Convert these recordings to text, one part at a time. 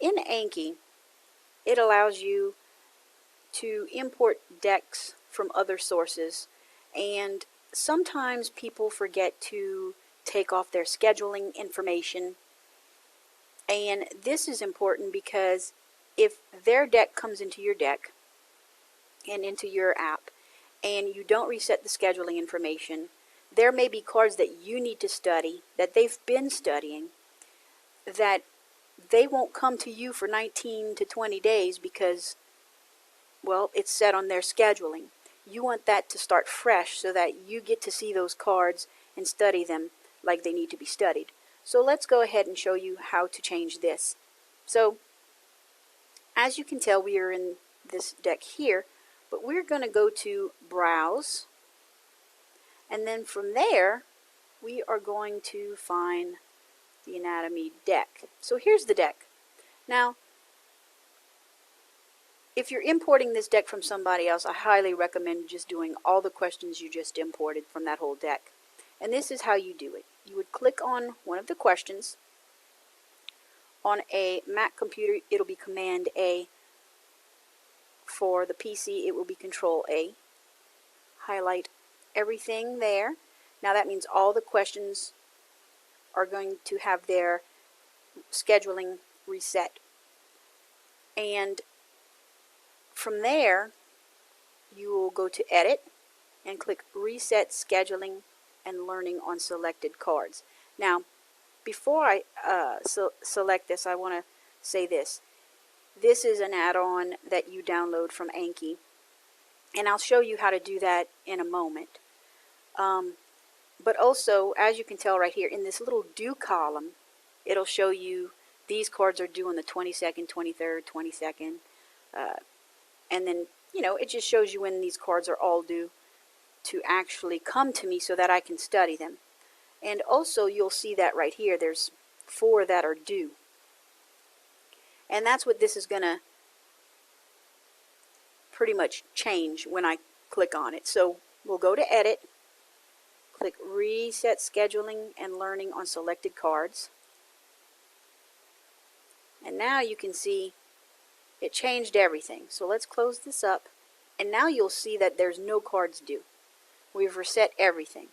in Anki, it allows you to import decks from other sources, and sometimes people forget to take off their scheduling information, and this is important because if their deck comes into your deck and into your app and you don't reset the scheduling information, there may be cards that you need to study, that they've been studying, that they won't come to you for 19 to 20 days because, well, it's set on their scheduling. You want that to start fresh so that you get to see those cards and study them like they need to be studied. So let's go ahead and show you how to change this. So as you can tell, we are in this deck here, but we're going to go to Browse, and then from there we are going to find the Anatomy deck. So here's the deck. Now, if you're importing this deck from somebody else, I highly recommend just doing all the questions you just imported from that whole deck. And this is how you do it. You would click on one of the questions. On a Mac computer, it'll be Command A. For the PC, it will be Control A. Highlight everything there. Now that means all the questions are going to have their scheduling reset. And from there, you will go to Edit and click Reset Scheduling and Learning on selected cards. Now, before I select this, I want to say this. This is an add-on that you download from Anki, and I'll show you how to do that in a moment. But also, as you can tell right here, in this little due column, it'll show you these cards are due on the 22nd, 23rd, 22nd, and then, you know, it just shows you when these cards are all due to actually come to me so that I can study them. And also, you'll see that right here, there's 4 that are due. And that's what this is going to pretty much change when I click on it. So we'll go to Edit, click Reset Scheduling and Learning on selected cards. And now you can see it changed everything. So let's close this up. And now you'll see that there's no cards due. We've reset everything.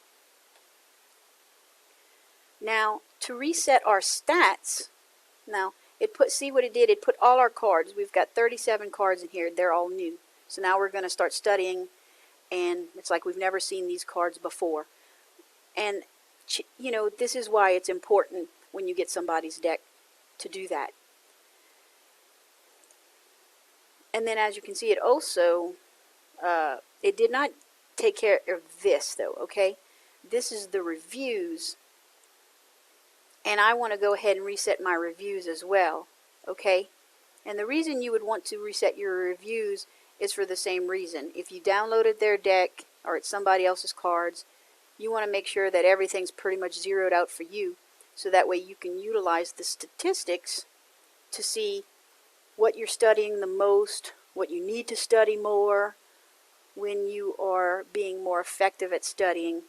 Now, to reset our stats, now, see what it did? It put all our cards. We've got 37 cards in here. They're all new. So now we're going to start studying, and it's like we've never seen these cards before. And, you know, this is why it's important when you get somebody's deck to do that. And then as you can see, it also, it did not take care of this, though, okay? This is the reviews. And I want to go ahead and reset my reviews as well, okay? And the reason you would want to reset your reviews is for the same reason. If you downloaded their deck or it's somebody else's cards, you want to make sure that everything's pretty much zeroed out for you, so that way you can utilize the statistics to see what you're studying the most, what you need to study more, when you are being more effective at studying.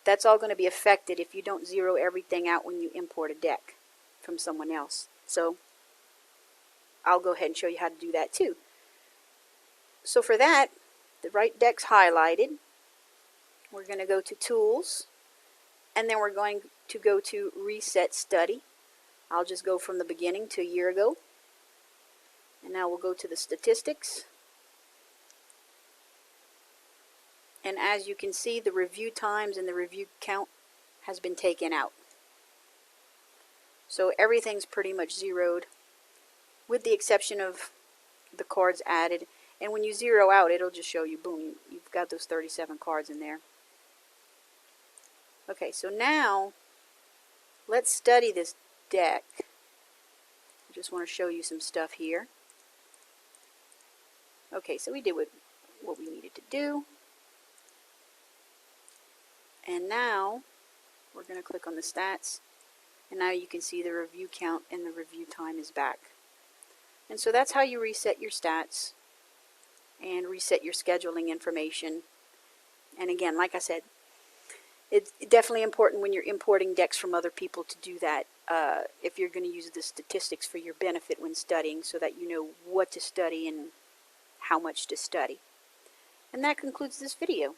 That's all going to be affected if you don't zero everything out when you import a deck from someone else. So I'll go ahead and show you how to do that too. So for that, the right deck's highlighted. We're going to go to Tools, and then we're going to go to Reset Study. I'll just go from the beginning to a year ago. And now we'll go to the Statistics. And as you can see, the review times and the review count has been taken out. So everything's pretty much zeroed, with the exception of the cards added. And when you zero out, it'll just show you, boom, you've got those 37 cards in there. Okay, so now let's study this deck. I just want to show you some stuff here. Okay, so we did what we needed to do. And now we're going to click on the stats, and now you can see the review count and the review time is back. And so that's how you reset your stats and reset your scheduling information. And again, like I said, it's definitely important when you're importing decks from other people to do that. if you're going to use the statistics for your benefit when studying, so that you know what to study and how much to study. And that concludes this video.